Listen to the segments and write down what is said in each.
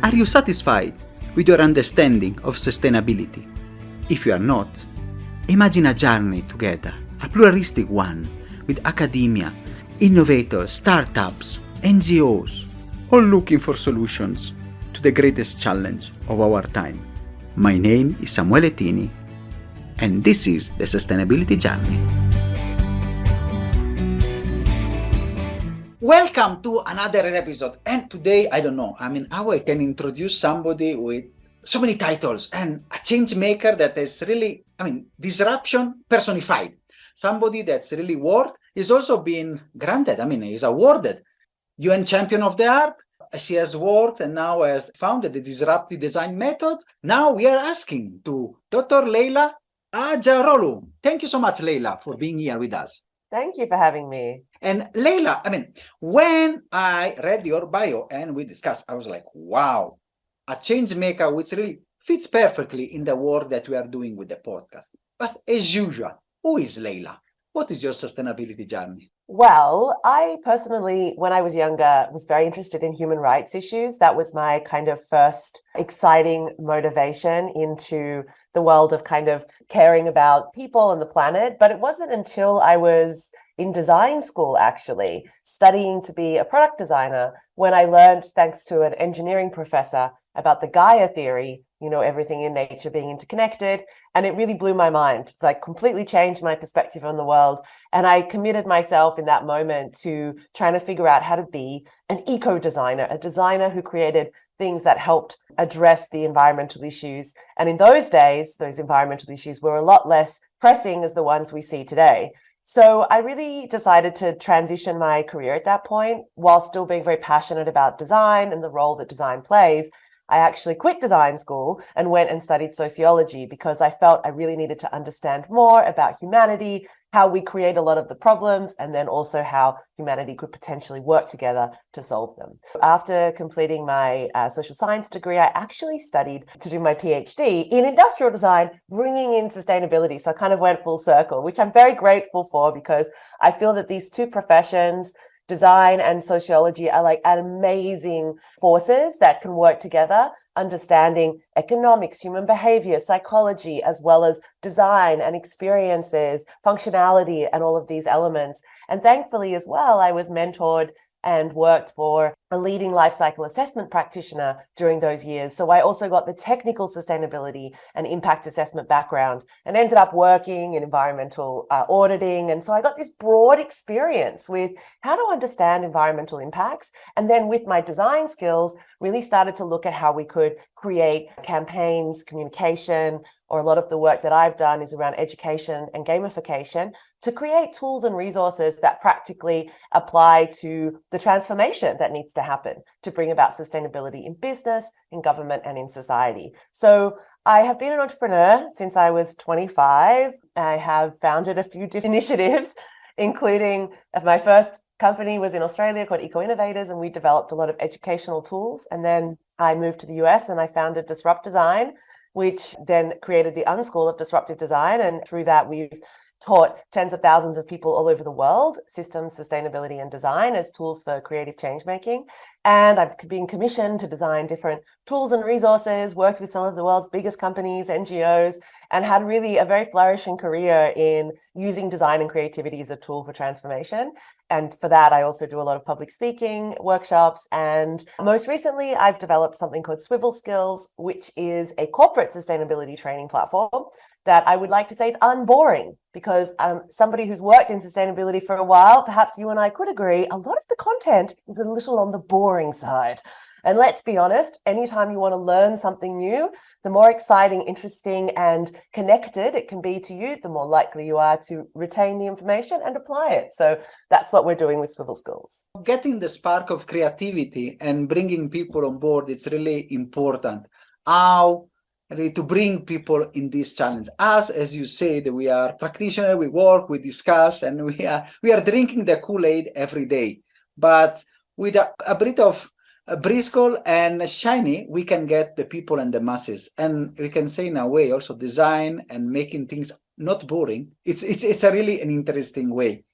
Are you satisfied with your understanding of sustainability? If you are not, imagine a journey together, a pluralistic one, with academia, innovators, startups, NGOs, all looking for solutions to the greatest challenge of our time. My name is Samuele Tini, and this is the Sustainability Journey. Welcome to another episode. And today, how I can introduce somebody with so many titles and a change maker that is really, disruption personified. Somebody that's really worth is also being granted. He's awarded UN Champion of the Art. She has worked and now has founded the Disruptive design method. Now we are asking to Dr. Leyla Acaroglu. Thank you so much, Leyla, for being here with us. Thank you for having me. And Leyla, when I read your bio and we discussed, I was like, wow, a change maker which really fits perfectly in the work that we are doing with the podcast. But as usual, who is Leyla? What is your sustainability journey? Well, I personally, when I was younger, was very interested in human rights issues. That was my kind of first exciting motivation into the world of kind of caring about people and the planet. But it wasn't until I was in design school, actually, studying to be a product designer, when I learned, thanks to an engineering professor, about the Gaia theory, everything in nature being interconnected. And it really blew my mind, like completely changed my perspective on the world. And I committed myself in that moment to trying to figure out how to be an eco-designer, a designer who created things that helped address the environmental issues. And in those days, those environmental issues were a lot less pressing as the ones we see today. So I really decided to transition my career at that point, while still being very passionate about design and the role that design plays. I actually quit design school and went and studied sociology because I felt I really needed to understand more about humanity, how we create a lot of the problems, and then also how humanity could potentially work together to solve them. After completing my social science degree, I actually studied to do my PhD in industrial design, bringing in sustainability. So I kind of went full circle, which I'm very grateful for, because I feel that these two professions, design and sociology, are like amazing forces that can work together, understanding economics, human behavior, psychology, as well as design and experiences, functionality, and all of these elements. And thankfully as well, I was mentored and worked for a leading life cycle assessment practitioner during those years. So I also got the technical sustainability and impact assessment background and ended up working in environmental auditing. And so I got this broad experience with how to understand environmental impacts. And then with my design skills, really started to look at how we could create campaigns, communication, or a lot of the work that I've done is around education and gamification to create tools and resources that practically apply to the transformation that needs to happen to bring about sustainability in business, in government, and in society. So I have been an entrepreneur since I was 25. I have founded a few different initiatives, including my first company was in Australia called Innovators, and we developed a lot of educational tools. And then I moved to the US and I founded Disruptive Design, which then created the Unschool of Disruptive Design. And through that, we've taught tens of thousands of people all over the world systems, sustainability, and design as tools for creative change making. And I've been commissioned to design different tools and resources, worked with some of the world's biggest companies, NGOs, and had really a very flourishing career in using design and creativity as a tool for transformation. And for that, I also do a lot of public speaking workshops. And most recently, I've developed something called Swivel Skills, which is a corporate sustainability training platform that I would like to say is unboring, because somebody who's worked in sustainability for a while, perhaps you and I could agree, a lot of the content is a little on the boring side. And let's be honest, anytime you want to learn something new, the more exciting, interesting, and connected it can be to you, the more likely you are to retain the information and apply it. So that's what we're doing with Swivel Skills. Getting the spark of creativity and bringing people on board, it's really important. How really to bring people in this challenge. Us, as you said, we are practitioners, we work, we discuss, and we are drinking the Kool-Aid every day. But with a bit of Briscoe and Shiny, we can get the people and the masses. And we can say in a way also design and making things not boring. It's a really an interesting way.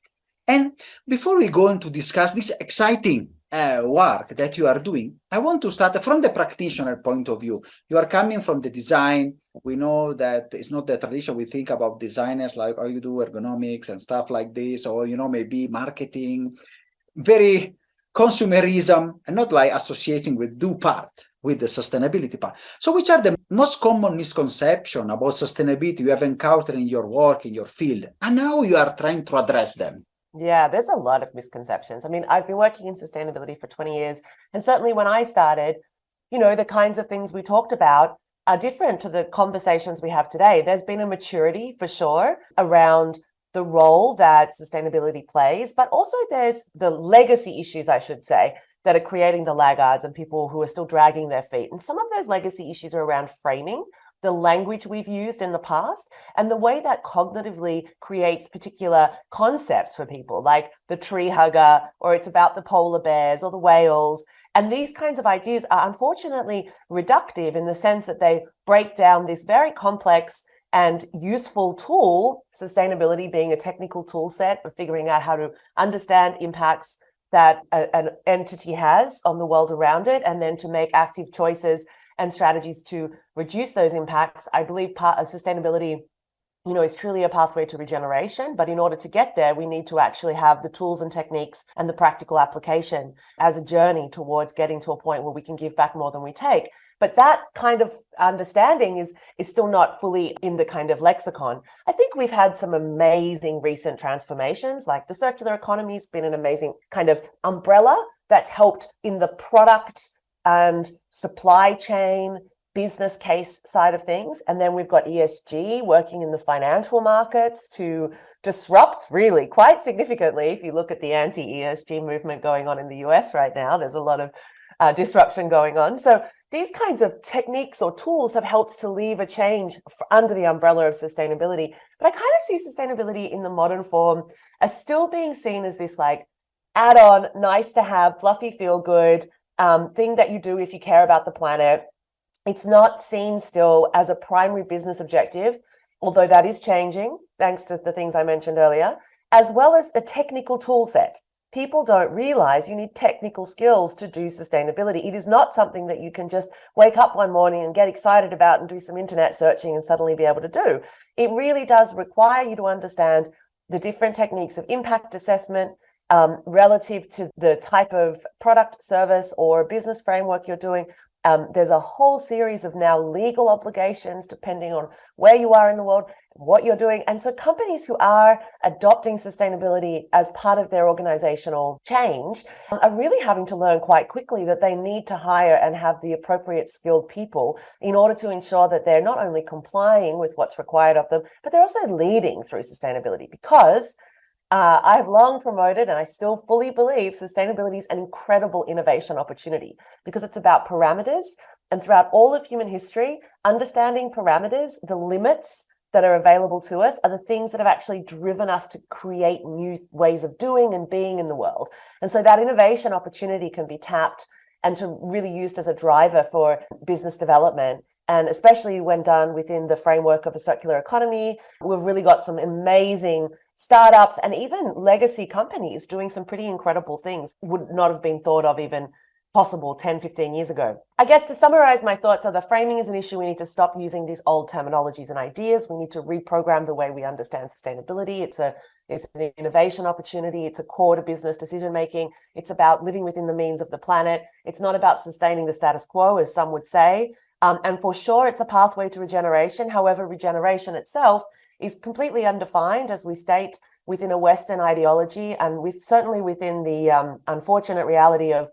And before we go on to discuss this exciting work that you are doing, I want to start from the practitioner point of view. You are coming from the design. We know that it's not the tradition we think about designers, like, oh, you do ergonomics and stuff like this, or, maybe marketing, very consumerism, and not like associating with with the sustainability part. So which are the most common misconceptions about sustainability you have encountered in your work, in your field, and how you are trying to address them? Yeah, there's a lot of misconceptions. I mean, I've been working in sustainability for 20 years, and certainly when I started, the kinds of things we talked about are different to the conversations we have today. There's been a maturity for sure around the role that sustainability plays, but also there's the legacy issues, I should say, that are creating the laggards and people who are still dragging their feet. And some of those legacy issues are around framing, the language we've used in the past, and the way that cognitively creates particular concepts for people, like the tree hugger, or it's about the polar bears or the whales. And these kinds of ideas are unfortunately reductive in the sense that they break down this very complex and useful tool, sustainability being a technical tool set for figuring out how to understand impacts that an entity has on the world around it, and then to make active choices and strategies to reduce those impacts. I believe part of sustainability, is truly a pathway to regeneration. But in order to get there, we need to actually have the tools and techniques and the practical application as a journey towards getting to a point where we can give back more than we take. But that kind of understanding is still not fully in the kind of lexicon. I think we've had some amazing recent transformations, like the circular economy has been an amazing kind of umbrella that's helped in the product and supply chain business case side of things. And then we've got ESG working in the financial markets to disrupt really quite significantly. If you look at the anti-ESG movement going on in the US right now, there's a lot of disruption going on. So these kinds of techniques or tools have helped to leave a change under the umbrella of sustainability. But I kind of see sustainability in the modern form as still being seen as this like add-on, nice to have, fluffy, feel good thing that you do if you care about the planet. It's not seen still as a primary business objective, although that is changing thanks to the things I mentioned earlier, as well as the technical tool set. People don't realize you need technical skills to do sustainability. It is not something that you can just wake up one morning and get excited about and do some internet searching and suddenly be able to do. It really does require you to understand the different techniques of impact assessment relative to the type of product, service, or business framework you're doing. There's a whole series of now legal obligations depending on where you are in the world, what you're doing. And so companies who are adopting sustainability as part of their organizational change are really having to learn quite quickly that they need to hire and have the appropriate skilled people in order to ensure that they're not only complying with what's required of them, but they're also leading through sustainability. Because I've long promoted, and I still fully believe, sustainability is an incredible innovation opportunity because it's about parameters. And throughout all of human history, understanding parameters, the limits that are available to us, are the things that have actually driven us to create new ways of doing and being in the world. And so that innovation opportunity can be tapped and to really used as a driver for business development. And especially when done within the framework of a circular economy, we've really got some amazing startups and even legacy companies doing some pretty incredible things would not have been thought of even possible 10, 15 years ago. I guess to summarize my thoughts, so the framing is an issue. We need to stop using these old terminologies and ideas. We need to reprogram the way we understand sustainability. It's an innovation opportunity. It's a core to business decision making. It's about living within the means of the planet. It's not about sustaining the status quo, as some would say. And for sure, it's a pathway to regeneration. However, regeneration itself is completely undefined, as we state, within a Western ideology, and certainly within the unfortunate reality of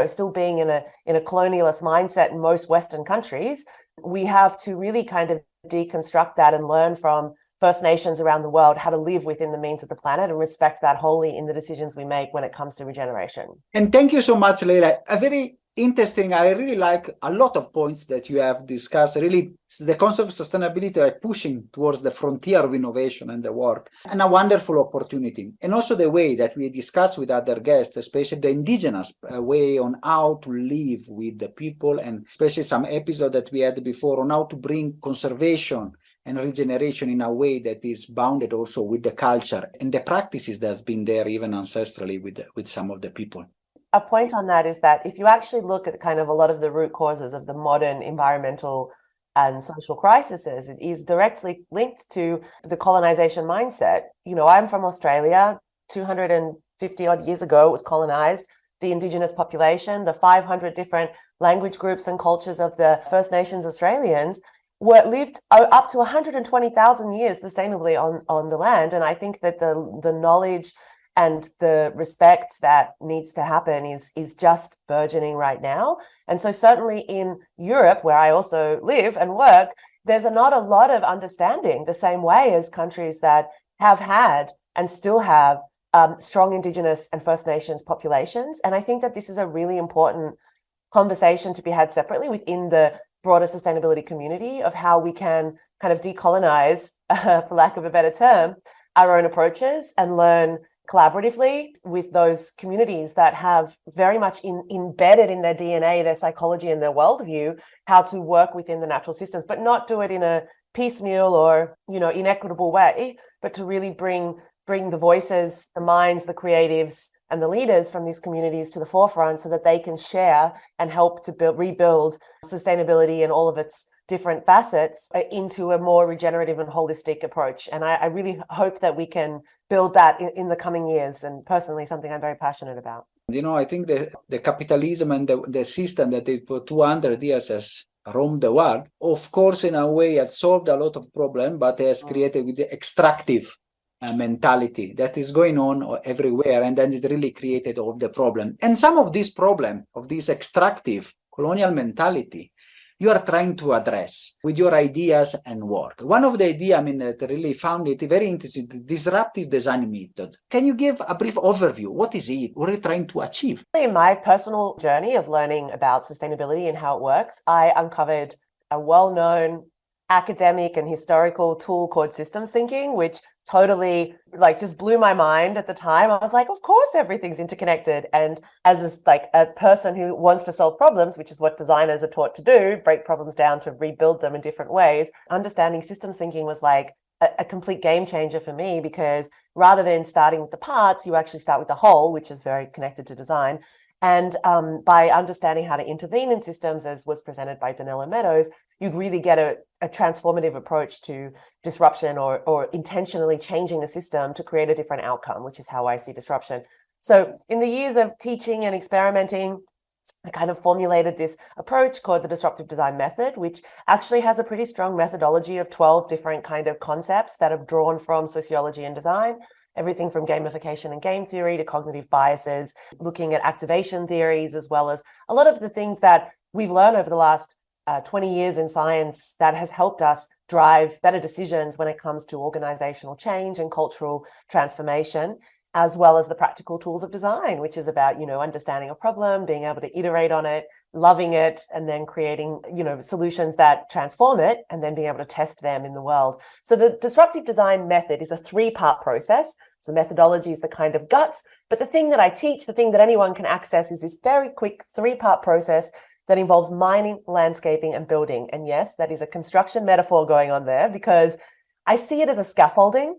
still being in a colonialist mindset in most Western countries. We have to really kind of deconstruct that and learn from First Nations around the world how to live within the means of the planet and respect that wholly in the decisions we make when it comes to regeneration. And thank you so much, Leyla. A very interesting, I really like a lot of points that you have discussed. Really, the concept of sustainability, like pushing towards the frontier of innovation and the work, and a wonderful opportunity. And also the way that we discuss with other guests, especially the indigenous way on how to live with the people, and especially some episode that we had before on how to bring conservation and regeneration in a way that is bounded also with the culture and the practices that's been there even ancestrally with some of the people. a point on that is that if you actually look at kind of a lot of the root causes of the modern environmental and social crises, it is directly linked to the colonization mindset. You know, I'm from Australia. 250 odd years ago, it was colonized. The indigenous population, the 500 different language groups and cultures of the First Nations Australians lived up to 120,000 years sustainably on the land. And I think that the knowledge and the respect that needs to happen is just burgeoning right now. And so certainly in Europe, where I also live and work, there's not a lot of understanding the same way as countries that have had and still have strong Indigenous and First Nations populations. And I think that this is a really important conversation to be had separately within the broader sustainability community of how we can kind of decolonize, for lack of a better term, our own approaches and learn collaboratively with those communities that have very much embedded in their DNA, their psychology and their worldview, how to work within the natural systems, but not do it in a piecemeal or, you know, inequitable way, but to really bring the voices, the minds, the creatives, and the leaders from these communities to the forefront so that they can share and help to rebuild sustainability in all of its different facets into a more regenerative and holistic approach. And I really hope that we can build that in the coming years, and personally something I'm very passionate about. You know, I think the capitalism and the system that it for 200 years has roamed the world, of course, in a way, has solved a lot of problems, but has created with the extractive mentality that is going on everywhere, and then it really created all the problem. And some of this problem of this extractive colonial mentality you are trying to address with your ideas and work. One of the ideas, I mean, that really found it very interesting, the disruptive design method. Can you give a brief overview? What is it? What are you trying to achieve? In my personal journey of learning about sustainability and how it works, I uncovered a well-known academic and historical tool called systems thinking, which totally just blew my mind at the time. I was like, of course everything's interconnected. And as a person who wants to solve problems, which is what designers are taught to do, break problems down to rebuild them in different ways, understanding systems thinking was like a complete game changer for me, because rather than starting with the parts, you actually start with the whole, which is very connected to design. And by understanding how to intervene in systems, as was presented by Danilo Meadows, you really get a transformative approach to disruption or intentionally changing a system to create a different outcome, which is how I see disruption. So in the years of teaching and experimenting, I kind of formulated this approach called the disruptive design method, which actually has a pretty strong methodology of 12 different kind of concepts that have drawn from sociology and design. Everything from gamification and game theory to cognitive biases, looking at activation theories, as well as a lot of the things that we've learned over the last 20 years in science that has helped us drive better decisions when it comes to organizational change and cultural transformation, as well as the practical tools of design, which is about, understanding a problem, being able to iterate on it, loving it, and then creating, solutions that transform it, and then being able to test them in the world. So the disruptive design method is a 3-part process. So methodology is the kind of guts, but the thing that I teach, the thing that anyone can access, is this very quick 3-part process that involves mining, landscaping, and building. And yes, that is a construction metaphor going on there, because I see it as a scaffolding.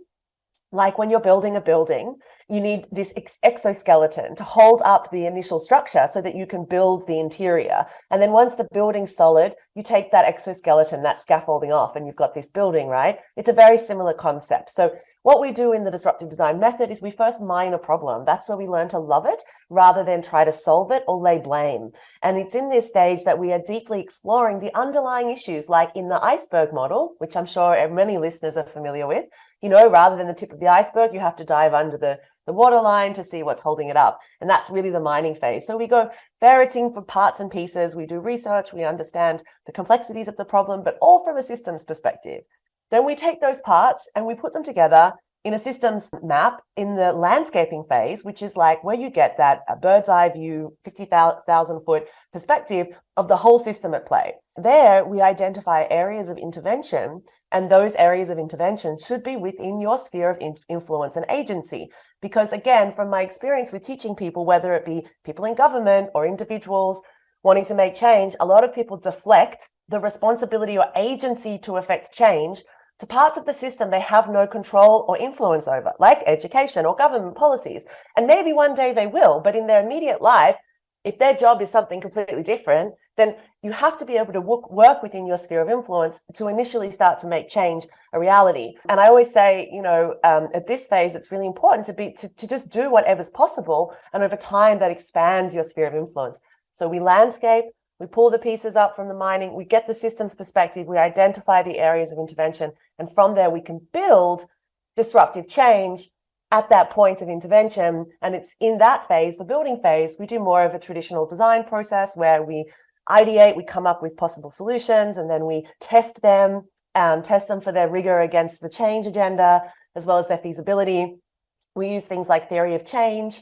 Like when you're building a building, you need this exoskeleton to hold up the initial structure so that you can build the interior. And then once the building's solid, you take that exoskeleton, that scaffolding off, and you've got this building, right? It's a very similar concept. So what we do in the disruptive design method is we first mine a problem. That's where we learn to love it rather than try to solve it or lay blame. And it's in this stage that we are deeply exploring the underlying issues, like in the iceberg model, which I'm sure many listeners are familiar with. Rather than the tip of the iceberg, you have to dive under the waterline to see what's holding it up. And that's really the mining phase. So we go ferreting for parts and pieces. We do research. We understand the complexities of the problem, but all from a systems perspective. Then we take those parts and we put them together in a systems map in the landscaping phase, which is like where you get that bird's eye view, 50,000 foot perspective of the whole system at play. There, we identify areas of intervention, and those areas of intervention should be within your sphere of influence and agency. Because again, from my experience with teaching people, whether it be people in government or individuals wanting to make change, a lot of people deflect the responsibility or agency to affect change to parts of the system they have no control or influence over, like education or government policies. And maybe one day they will, but in their immediate life, If their job is something completely different, then you have to be able to work within your sphere of influence to initially start to make change a reality. And I always say, at this phase, it's really important to just do whatever's possible. And over time, that expands your sphere of influence. So we landscape, we pull the pieces up from the mining, we get the systems perspective, we identify the areas of intervention, and from there we can build disruptive change at that point of intervention. And it's in that phase, the building phase, we do more of a traditional design process where we ideate, we come up with possible solutions, and then we test them for their rigor against the change agenda, as well as their feasibility. We use things like theory of change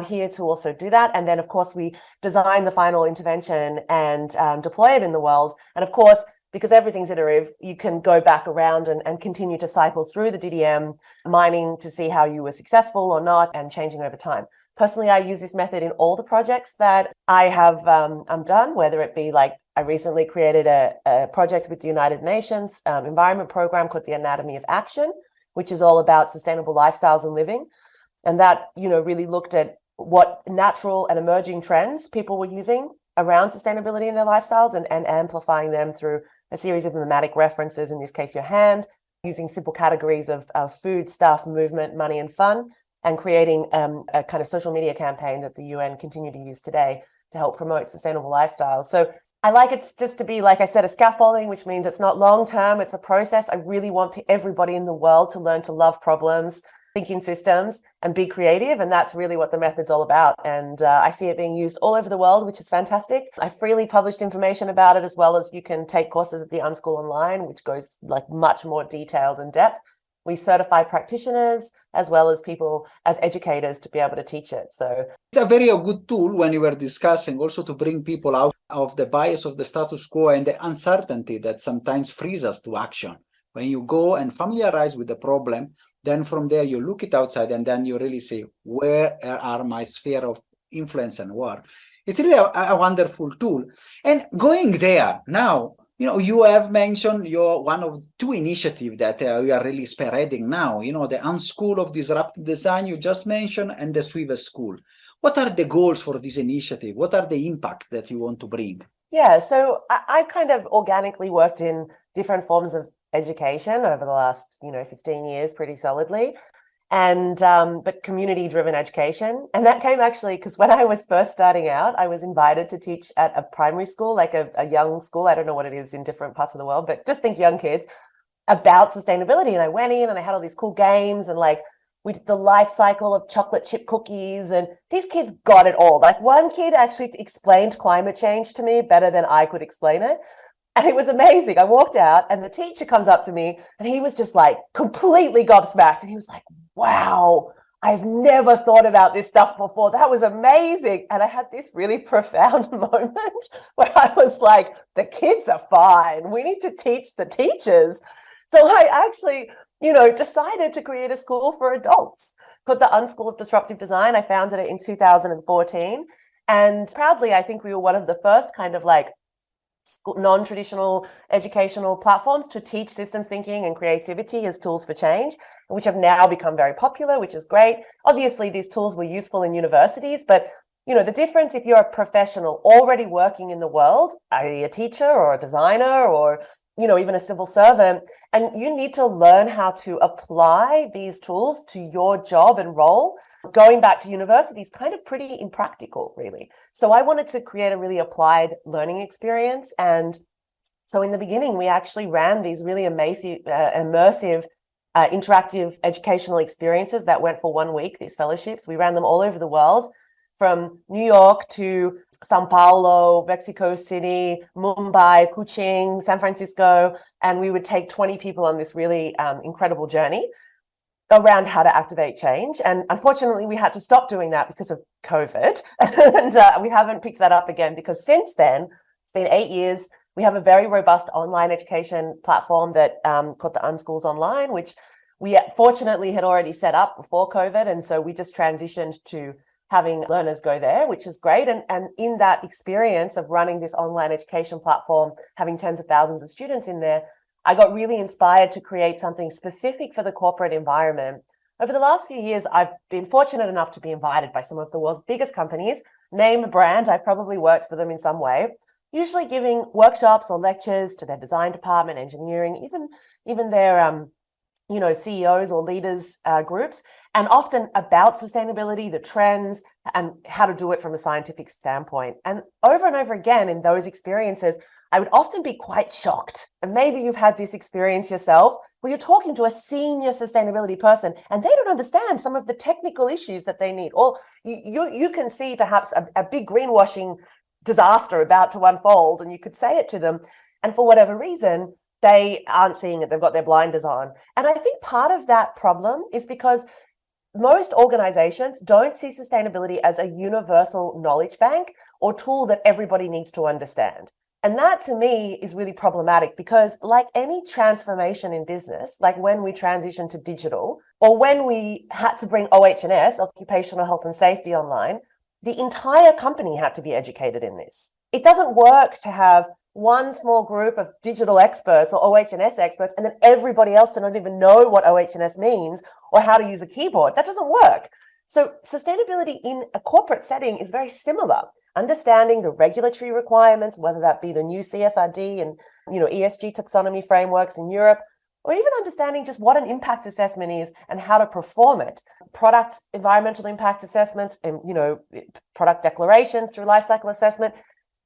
here to also do that. And then, of course, we design the final intervention and deploy it in the world. And of course, because everything's iterative, you can go back around and continue to cycle through the DDM mining to see how you were successful or not, and changing over time. Personally, I use this method in all the projects that I have done, whether it be like I recently created a project with the United Nations environment program called the Anatomy of Action, which is all about sustainable lifestyles and living. And that, really looked at what natural and emerging trends people were using around sustainability in their lifestyles and amplifying them through a series of thematic references, in this case, your hand, using simple categories of food, stuff, movement, money, and fun, and creating a kind of social media campaign that the UN continue to use today to help promote sustainable lifestyles. So I like it just to be, like I said, a scaffolding, which means it's not long-term, it's a process. I really want everybody in the world to learn to love problems, thinking systems, and be creative. And that's really what the method's all about. And I see it being used all over the world, which is fantastic. I freely published information about it, as well as you can take courses at the Unschool Online, which goes like much more detailed and depth. We certify practitioners as well as people as educators to be able to teach it. So it's a very good tool when you were discussing also to bring people out of the bias of the status quo and the uncertainty that sometimes frees us to action. When you go and familiarize with the problem, then from there you look it outside, and then you really say, where are my sphere of influence and work? It's really a wonderful tool. And going there now, you have mentioned your one of two initiatives that we are really spearheading now, the Unschool of Disruptive Design you just mentioned, and the Swivel School. What are the goals for this initiative? What are the impacts that you want to bring? Yeah, so I kind of organically worked in different forms of education over the last 15 years pretty solidly, and but community-driven education. And that came actually because when I was first starting out, I was invited to teach at a primary school, like a young school. I don't know what it is in different parts of the world, but just think young kids, about sustainability. And I went in and I had all these cool games, and like we did the life cycle of chocolate chip cookies, and these kids got it all. Like one kid actually explained climate change to me better than I could explain it. And it was amazing. I walked out and the teacher comes up to me and he was just like completely gobsmacked. And he was like, wow, I've never thought about this stuff before. That was amazing. And I had this really profound moment where I was like, the kids are fine. We need to teach the teachers. So I actually, decided to create a school for adults called the Unschool of Disruptive Design. I founded it in 2014. And proudly, I think we were one of the first kind of like non-traditional educational platforms to teach systems thinking and creativity as tools for change, which have now become very popular, which is great. Obviously, these tools were useful in universities, but the difference if you're a professional already working in the world, i.e. a teacher or a designer or even a civil servant, and you need to learn how to apply these tools to your job and role. Going back to university is kind of pretty impractical, really. So I wanted to create a really applied learning experience. And so in the beginning, we actually ran these really amazing, immersive, interactive educational experiences that went for 1 week, these fellowships. We ran them all over the world, from New York to Sao Paulo, Mexico City, Mumbai, Kuching, San Francisco. And we would take 20 people on this really incredible journey around how to activate change. And unfortunately, we had to stop doing that because of COVID. And we haven't picked that up again, because since then, it's been 8 years. We have a very robust online education platform that called the Unschools Online, which we fortunately had already set up before COVID. And so we just transitioned to having learners go there, which is great. And in that experience of running this online education platform, having tens of thousands of students in there, I got really inspired to create something specific for the corporate environment. Over the last few years, I've been fortunate enough to be invited by some of the world's biggest companies name a brand, I've probably worked for them in some way, usually giving workshops or lectures to their design department, engineering, even their CEOs or leaders groups, and often about sustainability, the trends, and how to do it from a scientific standpoint. And over again in those experiences, I would often be quite shocked. And maybe you've had this experience yourself where you're talking to a senior sustainability person and they don't understand some of the technical issues that they need. Or you can see perhaps a big greenwashing disaster about to unfold, and you could say it to them, and for whatever reason, they aren't seeing it. They've got their blinders on. And I think part of that problem is because most organizations don't see sustainability as a universal knowledge bank or tool that everybody needs to understand. And that to me is really problematic because, like any transformation in business, like when we transitioned to digital or when we had to bring OH&S, occupational health and safety, online, the entire company had to be educated in this. It doesn't work to have one small group of digital experts or OH&S experts and then everybody else to not even know what OH&S means or how to use a keyboard. That doesn't work. So sustainability in a corporate setting is very similar. Understanding the regulatory requirements, whether that be the new CSRD and ESG taxonomy frameworks in Europe, or even understanding just what an impact assessment is and how to perform it. Product environmental impact assessments and product declarations through life cycle assessment.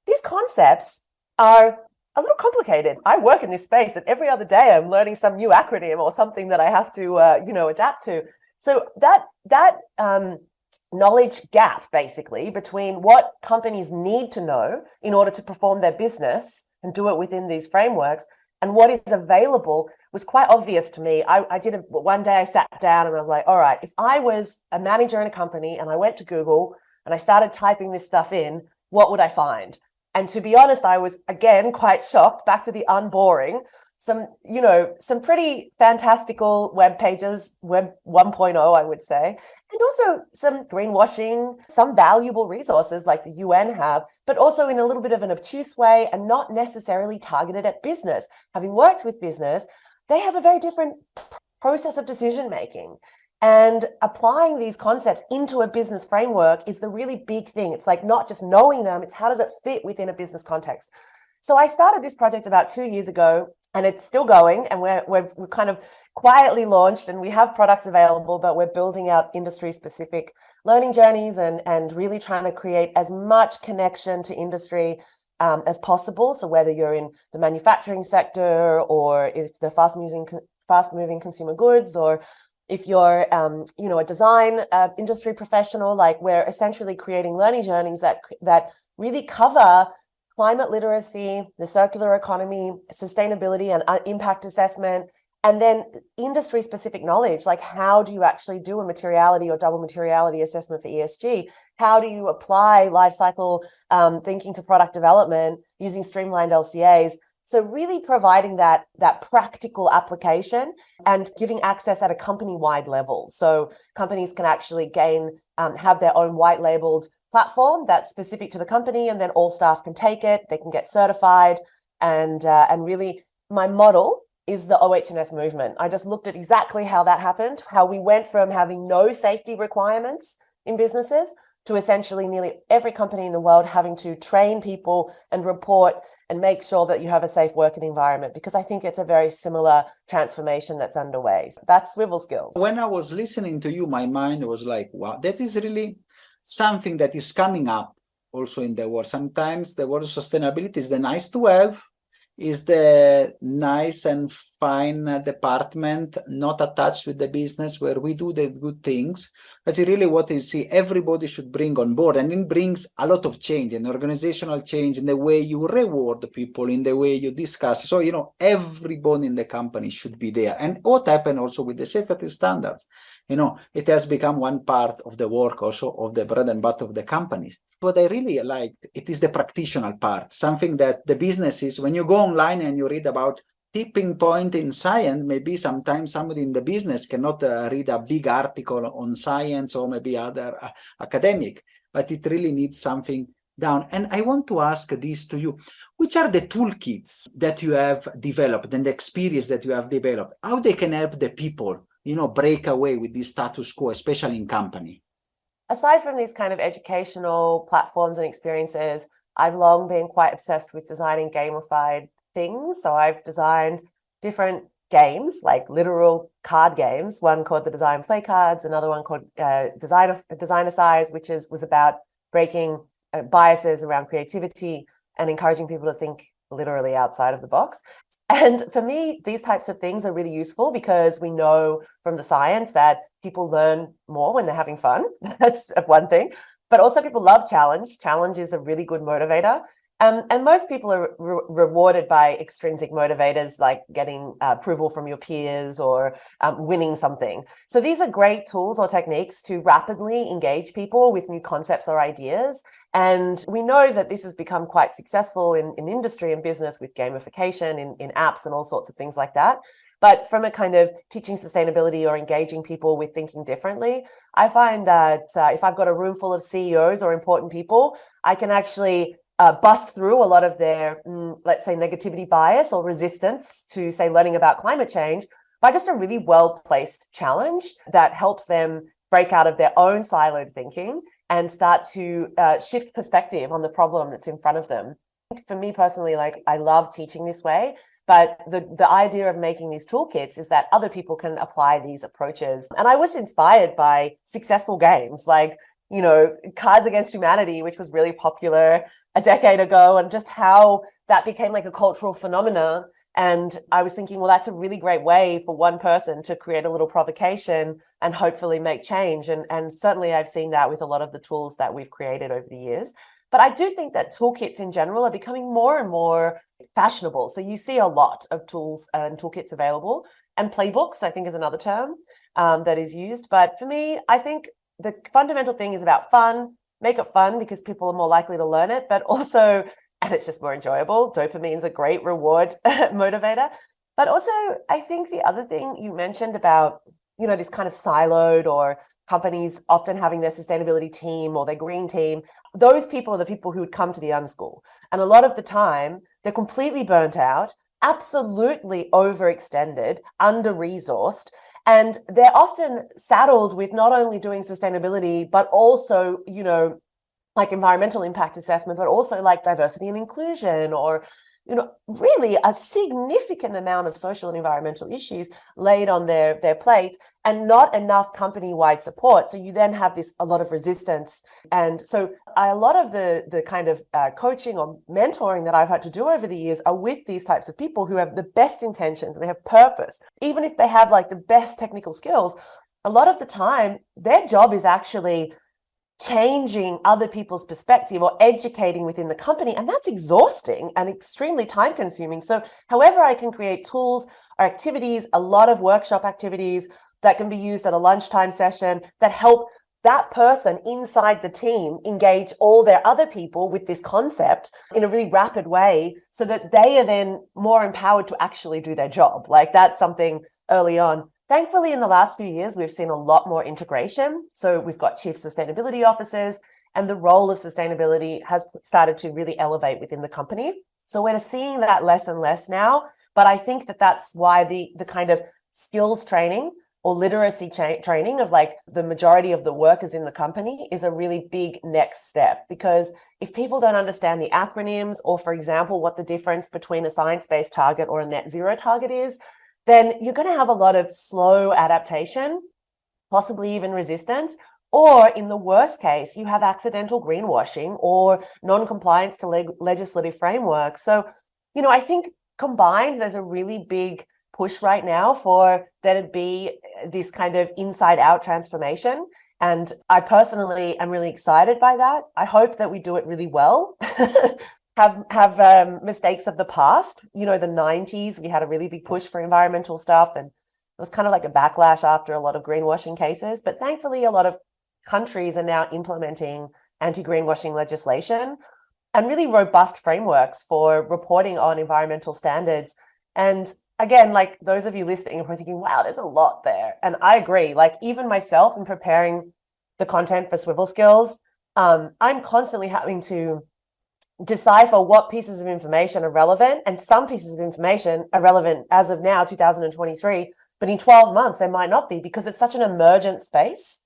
These concepts are a little complicated. I work in this space and every other day I'm learning some new acronym or something that I have to adapt to. So that knowledge gap basically between what companies need to know in order to perform their business and do it within these frameworks and what is available was quite obvious to me. One day I sat down and I was like, all right, if I was a manager in a company and I went to Google and I started typing this stuff in, what would I find? And to be honest, I was again quite shocked, back to the unboring, some pretty fantastical web pages, web 1.0, I would say, and also some greenwashing, some valuable resources like the UN have, but also in a little bit of an obtuse way and not necessarily targeted at business. Having worked with business, they have a very different process of decision making. And applying these concepts into a business framework is the really big thing. It's like not just knowing them, it's how does it fit within a business context. So I started this project about 2 years ago, and it's still going, and we're kind of quietly launched, and we have products available, but we're building out industry-specific learning journeys and really trying to create as much connection to industry as possible. So whether you're in the manufacturing sector, or if the fast-moving consumer goods, or if you're a design industry professional, like we're essentially creating learning journeys that really cover climate literacy, the circular economy, sustainability and impact assessment, and then industry-specific knowledge, like how do you actually do a materiality or double materiality assessment for ESG? How do you apply life cycle thinking to product development using streamlined LCAs? So really providing that practical application and giving access at a company-wide level. So companies can actually have their own white labeled platform that's specific to the company, and then all staff can take it, they can get certified, and really my model is the OH&S movement. I just looked at exactly how that happened, how we went from having no safety requirements in businesses to essentially nearly every company in the world having to train people and report and make sure that you have a safe working environment, because I think it's a very similar transformation that's underway. So that's Swivel Skills. When I was listening to you, my mind was like, wow, that is really something that is coming up also in the world. Sometimes the word sustainability is the nice to have, is the nice and fine department not attached with the business where we do the good things. But really what you see everybody should bring on board, and it brings a lot of change, and organizational change in the way you reward people, in the way you discuss. So everybody in the company should be there. And what happened also with the safety standards, it has become one part of the work also of the bread and butter of the companies. What I really liked, it is the practitioner part, something that the businesses, when you go online and you read about tipping point in science, maybe sometimes somebody in the business cannot read a big article on science or maybe other academic, but it really needs something down. And I want to ask this to you. Which are the toolkits that you have developed and the experience that you have developed? How they can help the people, break away with this status quo, especially in company? aside from these kind of educational platforms and experiences, I've long been quite obsessed with designing gamified things. So I've designed different games, like literal card games, one called the Design Play Cards, another one called Designer Size, which was about breaking biases around creativity and encouraging people to think literally outside of the box. And for me, these types of things are really useful because we know from the science that people learn more when they're having fun. That's one thing. But also people love challenge. Challenge is a really good motivator. And most people are rewarded by extrinsic motivators like getting approval from your peers or winning something. So these are great tools or techniques to rapidly engage people with new concepts or ideas. And we know that this has become quite successful in industry and business with gamification, in apps and all sorts of things like that. But from a kind of teaching sustainability or engaging people with thinking differently, I find that if I've got a room full of CEOs or important people, I can actually bust through a lot of their, let's say, negativity bias or resistance to, say, learning about climate change by just a really well-placed challenge that helps them break out of their own siloed thinking and start to shift perspective on the problem that's in front of them. For me personally, like, I love teaching this way, but the idea of making these toolkits is that other people can apply these approaches. And I was inspired by successful games like, you know, Cards Against Humanity, which was really popular a decade ago, and just how that became like a cultural phenomenon. And I was thinking, well, that's a really great way for one person to create a little provocation and hopefully make change. And certainly I've seen that with a lot of the tools that we've created over the years. But I do think that toolkits in general are becoming more and more fashionable. So you see a lot of tools and toolkits available, and playbooks, I think, is another term that is used. But for me, I think the fundamental thing is about fun. Make it fun because people are more likely to learn it, but also, and it's just more enjoyable. Dopamine's a great reward motivator. But also, I think the other thing you mentioned about, you know, this kind of siloed or companies often having their sustainability team or their green team, those people are the people who would come to the unschool. And a lot of the time, they're completely burnt out, absolutely overextended, under-resourced, and they're often saddled with not only doing sustainability, but also, you know, like environmental impact assessment, but also like diversity and inclusion, or, you know, really a significant amount of social and environmental issues laid on their plate, and not enough company-wide support. So you then have a lot of resistance. And so a lot of the kind of coaching or mentoring that I've had to do over the years are with these types of people who have the best intentions and they have purpose. Even if they have like the best technical skills, a lot of the time their job is actually changing other people's perspective or educating within the company. And that's exhausting and extremely time consuming. So however I can create tools or activities, a lot of workshop activities that can be used at a lunchtime session that help that person inside the team engage all their other people with this concept in a really rapid way so that they are then more empowered to actually do their job. Like, that's something early on. Thankfully, in the last few years, we've seen a lot more integration. So we've got chief sustainability officers, and the role of sustainability has started to really elevate within the company. So we're seeing that less and less now. But I think that that's why the kind of skills training or literacy training of like the majority of the workers in the company is a really big next step. Because if people don't understand the acronyms, or for example, what the difference between a science-based target or a net zero target is, then you're going to have a lot of slow adaptation, possibly even resistance, or in the worst case, you have accidental greenwashing or non-compliance to legislative frameworks. So, you know, I think combined, there's a really big push right now for there to be this kind of inside-out transformation. And I personally am really excited by that. I hope that we do it really well. have mistakes of the past. You know, the 90s, we had a really big push for environmental stuff, and it was kind of like a backlash after a lot of greenwashing cases. But thankfully, a lot of countries are now implementing anti-greenwashing legislation and really robust frameworks for reporting on environmental standards. And again, like, those of you listening are thinking, wow, there's a lot there. And I agree. Like, even myself in preparing the content for Swivel Skills, I'm constantly having to decipher what pieces of information are relevant, and some pieces of information are relevant as of now, 2023, but in 12 months they might not be, because it's such an emergent space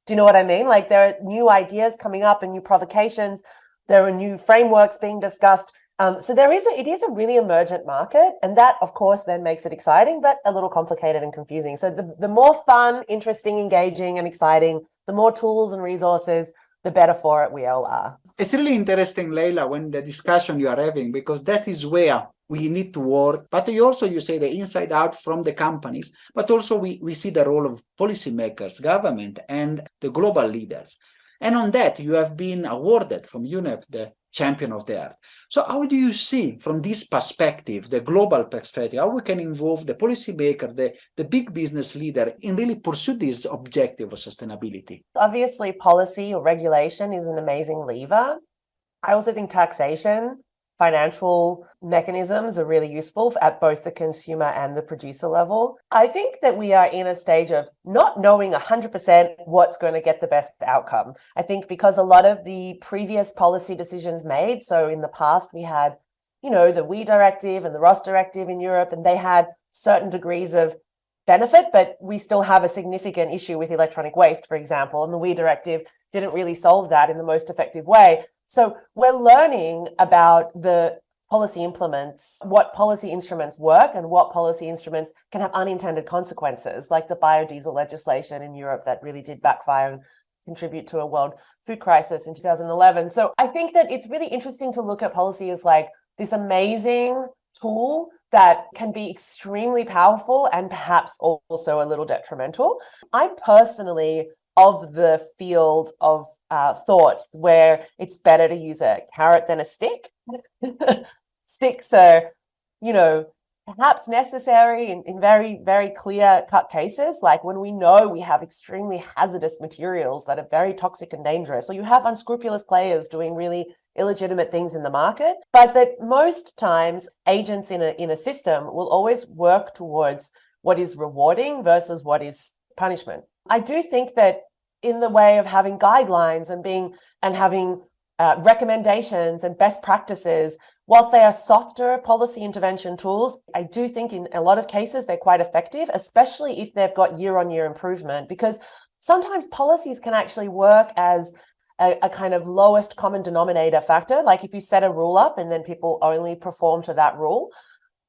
Do you know what I mean? Like there are new ideas coming up and new provocations. There are new frameworks being discussed. So it is a really emergent market, and that, of course, then makes it exciting, but a little complicated and confusing. So the more fun, interesting, engaging, and exciting, the more tools and resources, the better for it we all are. It's really interesting, Leyla, when the discussion you are having, because that is where we need to work. But you say the inside out from the companies, but also we see the role of policymakers, government, and the global leaders. And on that, you have been awarded from UNEP the Champion of the Earth. So how do you see from this perspective, the global perspective, how we can involve the policymaker, the big business leader in really pursue this objective of sustainability? Obviously, policy or regulation is an amazing lever. I also think taxation, financial mechanisms are really useful at both the consumer and the producer level. I think that we are in a stage of not knowing 100% what's going to get the best outcome. I think because a lot of the previous policy decisions made, so in the past we had, the WE directive and the ROS directive in Europe, and they had certain degrees of benefit, but we still have a significant issue with electronic waste, for example, and the WE directive didn't really solve that in the most effective way. So we're learning about the policy implements, what policy instruments work and what policy instruments can have unintended consequences, like the biodiesel legislation in Europe that really did backfire and contribute to a world food crisis in 2011. So I think that it's really interesting to look at policy as like this amazing tool that can be extremely powerful and perhaps also a little detrimental. I'm personally of the field of thought where it's better to use a carrot than a stick. Sticks are, perhaps necessary in very, very clear-cut cases, like when we know we have extremely hazardous materials that are very toxic and dangerous, or you have unscrupulous players doing really illegitimate things in the market. But that most times agents in a system will always work towards what is rewarding versus what is punishment. I do think that in the way of having guidelines and having recommendations and best practices, whilst they are softer policy intervention tools, I do think in a lot of cases they're quite effective, especially if they've got year-on-year improvement, because sometimes policies can actually work as a kind of lowest common denominator factor. Like if you set a rule up and then people only perform to that rule,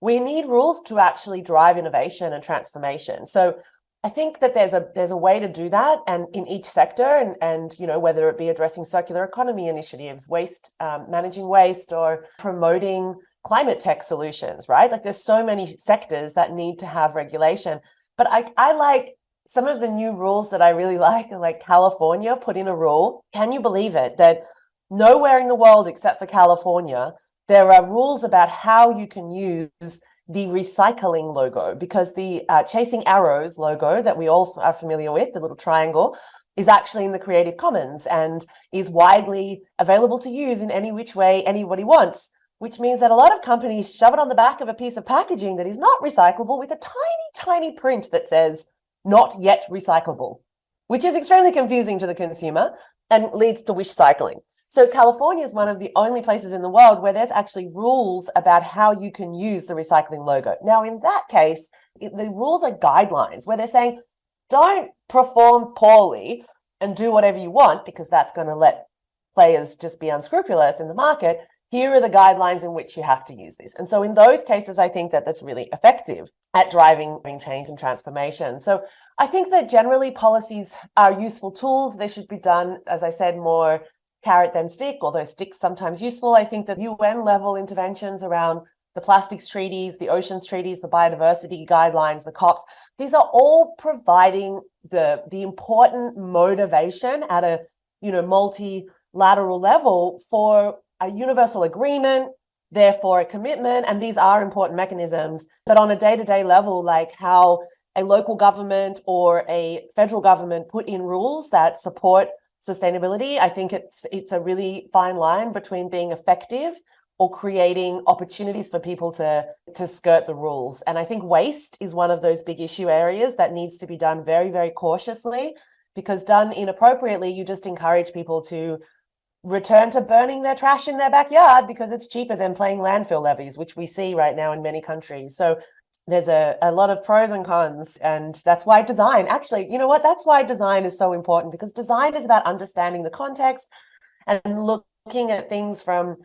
we need rules to actually drive innovation and transformation. So I think that there's a way to do that, and in each sector, and whether it be addressing circular economy initiatives, waste, managing waste, or promoting climate tech solutions, right? Like there's so many sectors that need to have regulation. But I like some of the new rules that I really like California put in a rule. Can you believe it? That nowhere in the world except for California, there are rules about how you can use the recycling logo, because the Chasing Arrows logo that we all are familiar with, the little triangle, is actually in the Creative Commons and is widely available to use in any which way anybody wants, which means that a lot of companies shove it on the back of a piece of packaging that is not recyclable with a tiny, tiny print that says, "Not yet recyclable," which is extremely confusing to the consumer and leads to wish cycling. So California is one of the only places in the world where there's actually rules about how you can use the recycling logo. Now, in that case, the rules are guidelines where they're saying, don't perform poorly and do whatever you want, because that's going to let players just be unscrupulous in the market. Here are the guidelines in which you have to use this. And so in those cases, I think that that's really effective at driving change and transformation. So I think that generally policies are useful tools. They should be done, as I said, more carrot than stick, although stick's sometimes useful. I think that UN level interventions around the plastics treaties, the oceans treaties, the biodiversity guidelines, the COPs, these are all providing the important motivation at a multilateral level for a universal agreement, therefore a commitment, and these are important mechanisms. But on a day-to-day level, like how a local government or a federal government put in rules that support sustainability, I think it's a really fine line between being effective or creating opportunities for people to skirt the rules. And I think waste is one of those big issue areas that needs to be done very, very cautiously, because done inappropriately, you just encourage people to return to burning their trash in their backyard because it's cheaper than paying landfill levies, which we see right now in many countries. So there's a lot of pros and cons, and that's why design, actually, you know what, that's why design is so important, because design is about understanding the context and looking at things from,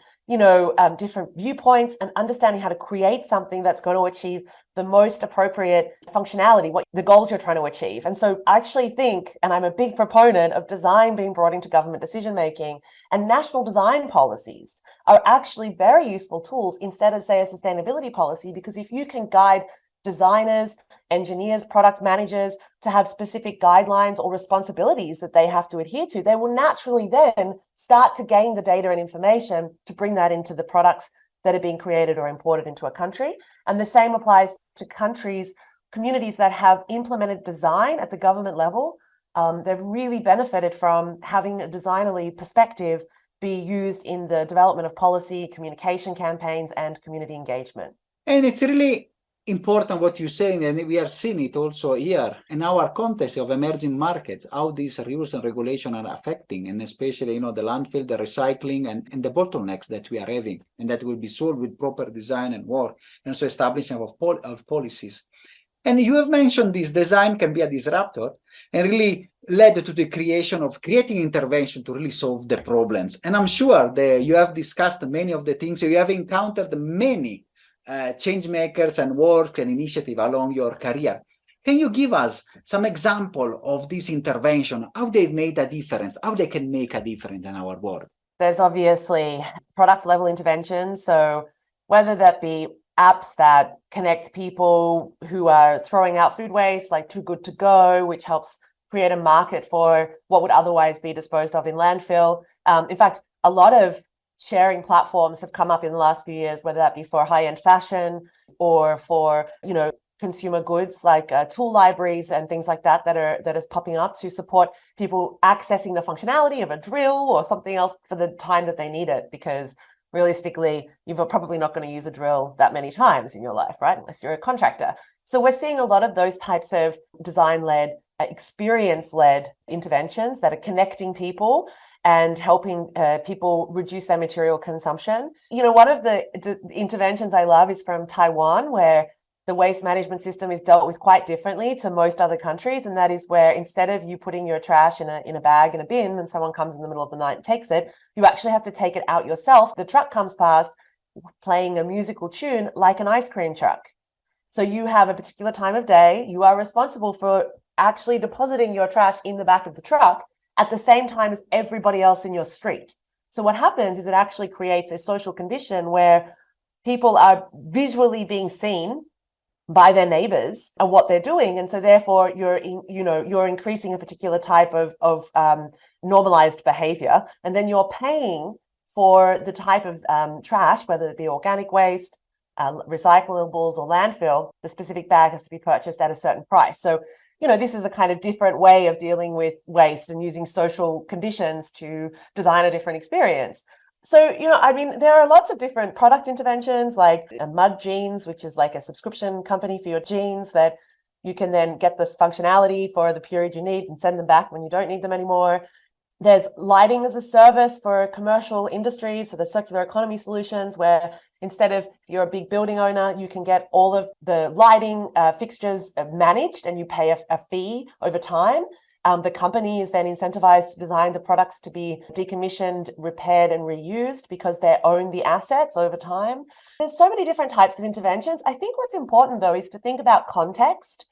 different viewpoints, and understanding how to create something that's going to achieve the most appropriate functionality, what the goals you're trying to achieve. And so I actually think, and I'm a big proponent of design being brought into government decision making, and national design policies are actually very useful tools instead of, say, a sustainability policy, because if you can guide designers, engineers, product managers to have specific guidelines or responsibilities that they have to adhere to, they will naturally then start to gain the data and information to bring that into the products that are being created or imported into a country. And the same applies to communities that have implemented design at the government level. They've really benefited from having a designerly perspective be used in the development of policy, communication campaigns, and community engagement. And it's really important what you're saying, and we are seeing it also here in our context of emerging markets, how these rules and regulation are affecting, and especially, the landfill, the recycling, and the bottlenecks that we are having, and that will be solved with proper design and work, and also establishing of policies. And you have mentioned this design can be a disruptor, and really led to the creating intervention to really solve the problems. And I'm sure that you have discussed many of the things, you have encountered many change makers and work and initiative along your career. Can you give us some example of this intervention, how they've made a difference, how they can make a difference in our world? There's obviously product level interventions. So whether that be apps that connect people who are throwing out food waste, like Too Good To Go, which helps create a market for what would otherwise be disposed of in landfill. In fact, a lot of sharing platforms have come up in the last few years, whether that be for high-end fashion or for, consumer goods, like tool libraries and things like that is popping up to support people accessing the functionality of a drill or something else for the time that they need it, because realistically, you're probably not going to use a drill that many times in your life, right? Unless you're a contractor. So we're seeing a lot of those types of design-led, experience-led interventions that are connecting people and helping people reduce their material consumption. One of the interventions I love is from Taiwan, where the waste management system is dealt with quite differently to most other countries. And that is where, instead of you putting your trash in a bag in a bin and someone comes in the middle of the night and takes it, you actually have to take it out yourself. The truck comes past playing a musical tune like an ice cream truck. So you have a particular time of day, you are responsible for actually depositing your trash in the back of the truck at the same time as everybody else in your street. So what happens is it actually creates a social condition where people are visually being seen by their neighbors and what they're doing, and so therefore you're increasing a particular type of normalized behavior, and then you're paying for the type of trash, whether it be organic waste, recyclables, or landfill. The specific bag has to be purchased at a certain price. So this is a kind of different way of dealing with waste and using social conditions to design a different experience. So, there are lots of different product interventions, like Mud Jeans, which is like a subscription company for your jeans that you can then get this functionality for the period you need and send them back when you don't need them anymore. There's lighting as a service for commercial industries, so the circular economy solutions, where instead of, if you're a big building owner, you can get all of the lighting fixtures managed and you pay a fee over time. The company is then incentivized to design the products to be decommissioned, repaired, and reused because they own the assets over time. There's so many different types of interventions. I think what's important, though, is to think about context,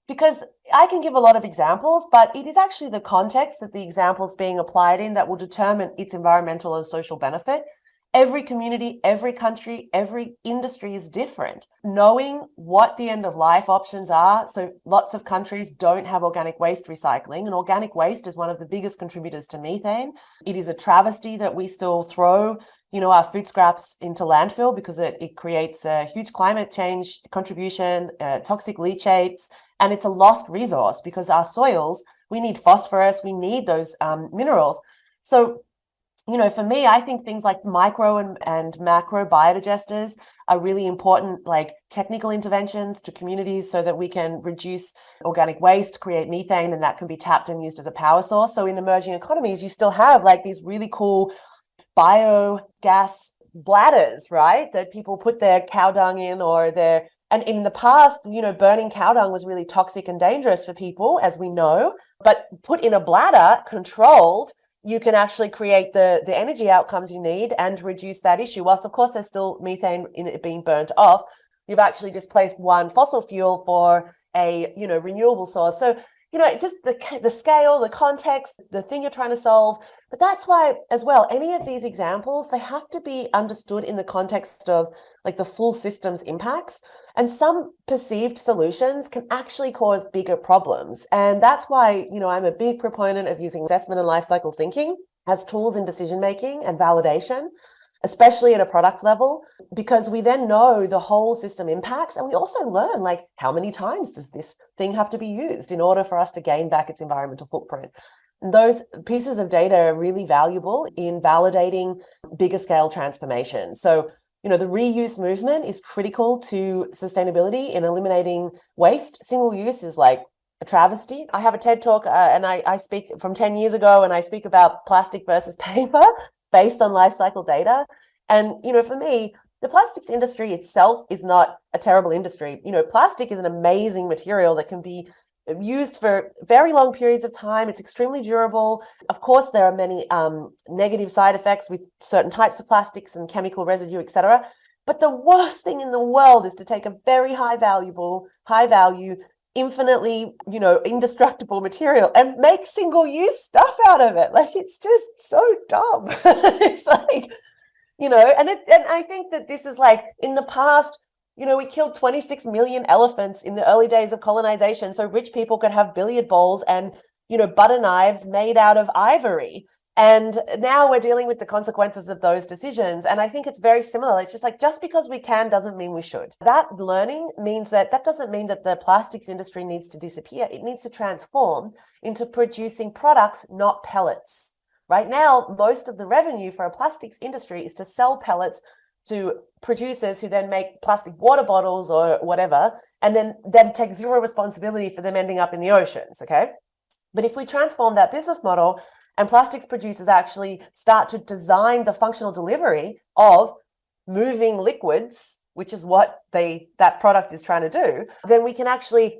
because I can give a lot of examples, but it is actually the context that the example's being applied in that will determine its environmental and social benefit. Every community, every country, every industry is different. Knowing what the end of life options are, so lots of countries don't have organic waste recycling, and organic waste is one of the biggest contributors to methane. It is a travesty that we still throw, our food scraps into landfill, because it creates a huge climate change contribution, toxic leachates, and it's a lost resource because our soils, we need phosphorus, we need those minerals. So for me, I think things like micro and macro biodigesters are really important, like technical interventions to communities so that we can reduce organic waste, create methane, and that can be tapped and used as a power source. So in emerging economies, you still have like these really cool biogas bladders, right, that people put their cow dung in or their And in the past, burning cow dung was really toxic and dangerous for people, as we know, but put in a bladder, controlled, you can actually create the energy outcomes you need and reduce that issue. Whilst, of course, there's still methane in it being burnt off, you've actually displaced one fossil fuel for a, renewable source. So, just the scale, the context, the thing you're trying to solve. But that's why, as well, any of these examples, they have to be understood in the context of like the full system's impacts. And some perceived solutions can actually cause bigger problems. And that's why, I'm a big proponent of using assessment and life cycle thinking as tools in decision making and validation, especially at a product level, because we then know the whole system impacts. And we also learn, like, how many times does this thing have to be used in order for us to gain back its environmental footprint? And those pieces of data are really valuable in validating bigger scale transformation. So, the reuse movement is critical to sustainability in eliminating waste. Single use is like a travesty. I have a TED talk and I speak from 10 years ago, and I speak about plastic versus paper based on life cycle data. And, for me, the plastics industry itself is not a terrible industry. Plastic is an amazing material that can be used for very long periods of time. It's extremely durable. Of course, there are many negative side effects with certain types of plastics and chemical residue, etc. But the worst thing in the world is to take a very high value, infinitely, indestructible material and make single-use stuff out of it. Like, it's just so dumb. It's like, and I think that this is like, in the past, we killed 26 million elephants in the early days of colonization so rich people could have billiard balls and, butter knives made out of ivory. And now we're dealing with the consequences of those decisions. And I think it's very similar. It's just like, just because we can doesn't mean we should. That learning means that doesn't mean that the plastics industry needs to disappear. It needs to transform into producing products, not pellets. Right now, most of the revenue for a plastics industry is to sell pellets to producers who then make plastic water bottles or whatever, and then take zero responsibility for them ending up in the oceans, okay? But if we transform that business model and plastics producers actually start to design the functional delivery of moving liquids, which is what that product is trying to do, then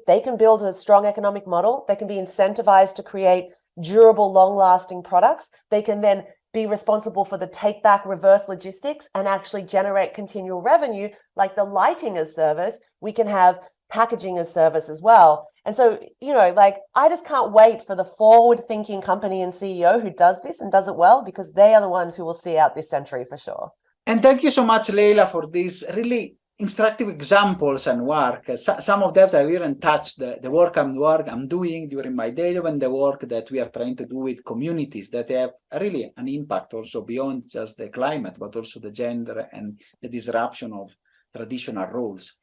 they can build a strong economic model. They can be incentivized to create durable, long-lasting products. They can then be responsible for the take-back reverse logistics and actually generate continual revenue, like the lighting as service. We can have packaging as service as well. And so, I just can't wait for the forward-thinking company and CEO who does this and does it well, because they are the ones who will see out this century for sure. And thank you so much, Leyla, for these really instructive examples and work. Some of them I didn't touch the work I'm doing during my day job, and the work that we are trying to do with communities that have really an impact also beyond just the climate, but also the gender and the disruption of traditional roles.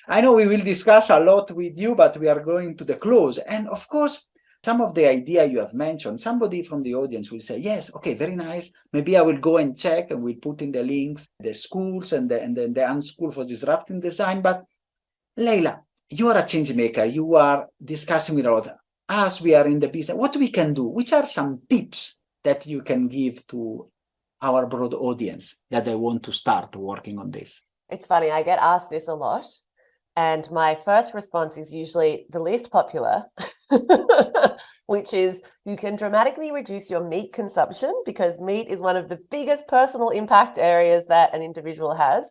I know we will discuss a lot with you, but we are going to the close. And of course, some of the idea you have mentioned, somebody from the audience will say, yes, okay, very nice. Maybe I will go and check, and we'll put in the links, the schools and the Unschool for Disrupting Design. But Leyla, you are a change maker. You are discussing with a lot. As we are in the business, what we can do? Which are some tips that you can give to our broad audience that they want to start working on this? It's funny, I get asked this a lot. And my first response is usually the least popular, which is you can dramatically reduce your meat consumption, because meat is one of the biggest personal impact areas that an individual has,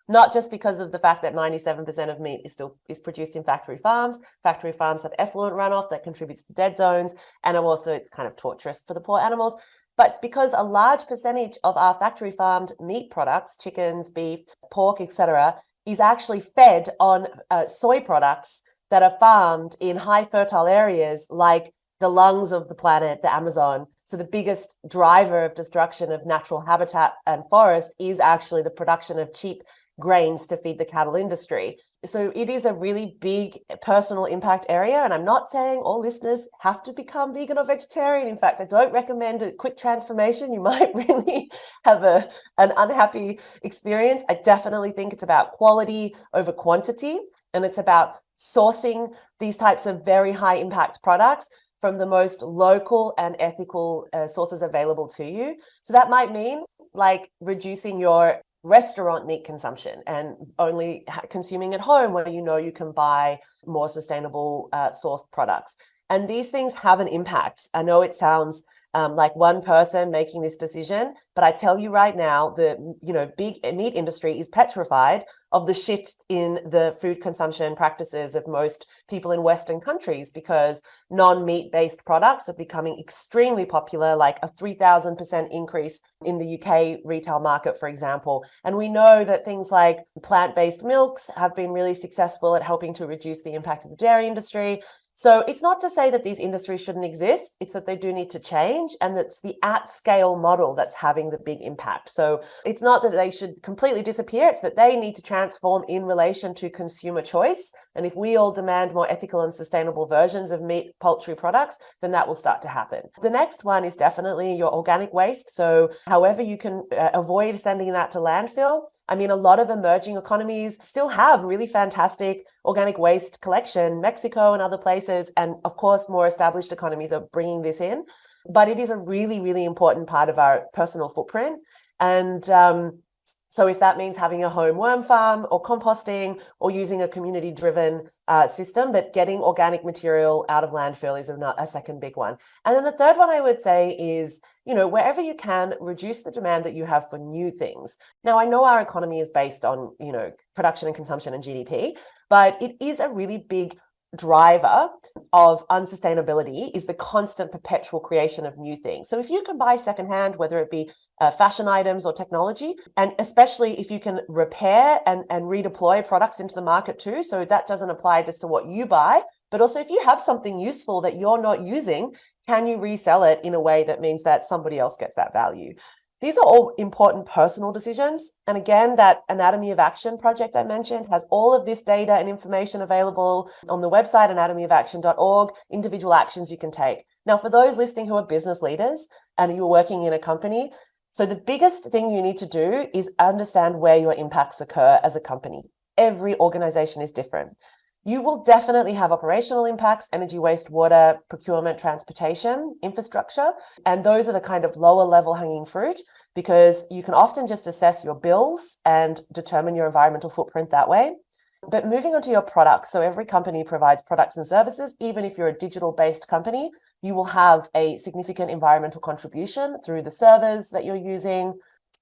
not just because of the fact that 97% of meat is produced in factory farms. Factory farms have effluent runoff that contributes to dead zones, and also it's kind of torturous for the poor animals. But because a large percentage of our factory farmed meat products, chickens, beef, pork, etc., is actually fed on soy products that are farmed in high fertile areas like the lungs of the planet, the Amazon. So the biggest driver of destruction of natural habitat and forest is actually the production of cheap grains to feed the cattle industry. So it is a really big personal impact area. And I'm not saying all listeners have to become vegan or vegetarian. In fact, I don't recommend a quick transformation. You might really have an unhappy experience. I definitely think it's about quality over quantity. And it's about sourcing these types of very high impact products from the most local and ethical sources available to you. So that might mean like reducing your restaurant meat consumption and only consuming at home where you can buy more sustainable sourced products. And these things have an impact. I know it sounds like one person making this decision, but I tell you right now, the big meat industry is petrified of the shift in the food consumption practices of most people in Western countries, because non-meat based products are becoming extremely popular, like a 3,000% increase in the UK retail market, for example. And we know that things like plant-based milks have been really successful at helping to reduce the impact of the dairy industry. So it's not to say that these industries shouldn't exist, it's that they do need to change, and that's the at-scale model that's having the big impact. So it's not that they should completely disappear, it's that they need to transform in relation to consumer choice. And if we all demand more ethical and sustainable versions of meat, poultry products, then that will start to happen. The next one is definitely your organic waste. So however you can avoid sending that to landfill. I mean, a lot of emerging economies still have really fantastic organic waste collection, Mexico and other places. And of course, more established economies are bringing this in. But it is a really, really important part of our personal footprint. And so if that means having a home worm farm or composting or using a community-driven system, but getting organic material out of landfill is a second big one. And then the third one I would say is, wherever you can, reduce the demand that you have for new things. Now, I know our economy is based on, production and consumption and GDP, but it is a really big driver of unsustainability is the constant perpetual creation of new things. So if you can buy secondhand, whether it be fashion items or technology, and especially if you can repair and redeploy products into the market too, so that doesn't apply just to what you buy, but also if you have something useful that you're not using, can you resell it in a way that means that somebody else gets that value? These are all important personal decisions. And again, that Anatomy of Action project I mentioned has all of this data and information available on the website, anatomyofaction.org, individual actions you can take. Now, for those listening who are business leaders and you're working in a company, so the biggest thing you need to do is understand where your impacts occur as a company. Every organization is different. You will definitely have operational impacts, energy, waste, water, procurement, transportation, infrastructure. And those are the kind of lower level hanging fruit, because you can often just assess your bills and determine your environmental footprint that way. But moving on to your products. So every company provides products and services. Even if you're a digital based company, you will have a significant environmental contribution through the servers that you're using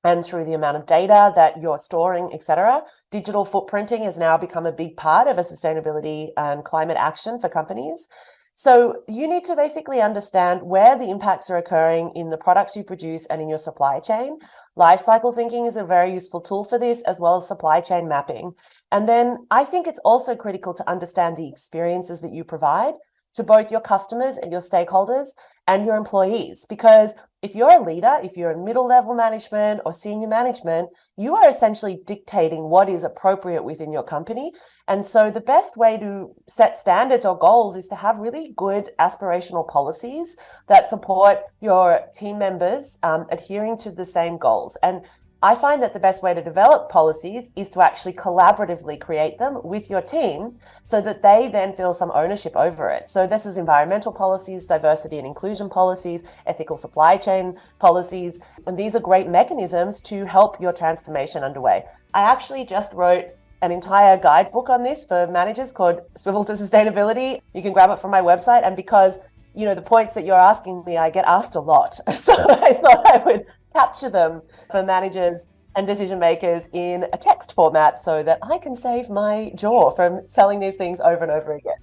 and through the amount of data that you're storing, etc. Digital footprinting has now become a big part of a sustainability and climate action for companies. So you need to basically understand where the impacts are occurring in the products you produce and in your supply chain. Life cycle thinking is a very useful tool for this, as well as supply chain mapping. And then I think it's also critical to understand the experiences that you provide to both your customers and your stakeholders and your employees. Because if you're a leader, if you're in middle level management or senior management, you are essentially dictating what is appropriate within your company. And so the best way to set standards or goals is to have really good aspirational policies that support your team members adhering to the same goals. And I find that the best way to develop policies is to actually collaboratively create them with your team so that they then feel some ownership over it. So this is environmental policies, diversity and inclusion policies, ethical supply chain policies, and these are great mechanisms to help your transformation underway. I actually just wrote an entire guidebook on this for managers called Swivel to Sustainability. You can grab it from my website, and because the points that you're asking me, I get asked a lot. So I thought I would capture them for managers and decision makers in a text format so that I can save my jaw from selling these things over and over again.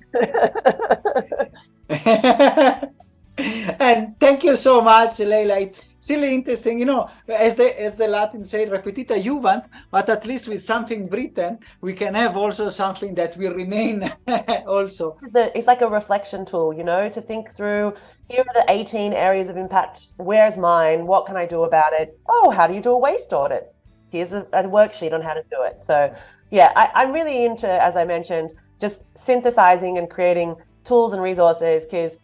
And thank you so much, Leyla. It's really interesting, as the Latin say, repetita juvant, but at least with something written, we can have also something that will remain also. It's like a reflection tool, to think through, here are the 18 areas of impact. Where's mine? What can I do about it? Oh, how do you do a waste audit? Here's a worksheet on how to do it. So yeah, I'm really into, as I mentioned, just synthesizing and creating tools and resources, because,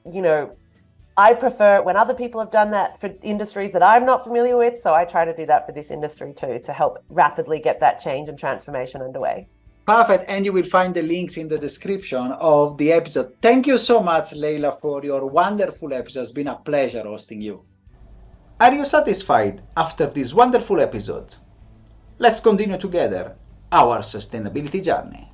I prefer when other people have done that for industries that I'm not familiar with. So I try to do that for this industry too, to help rapidly get that change and transformation underway. Perfect. And you will find the links in the description of the episode. Thank you so much, Leyla, for your wonderful episode. It's been a pleasure hosting you. Are you satisfied after this wonderful episode? Let's continue together our sustainability journey.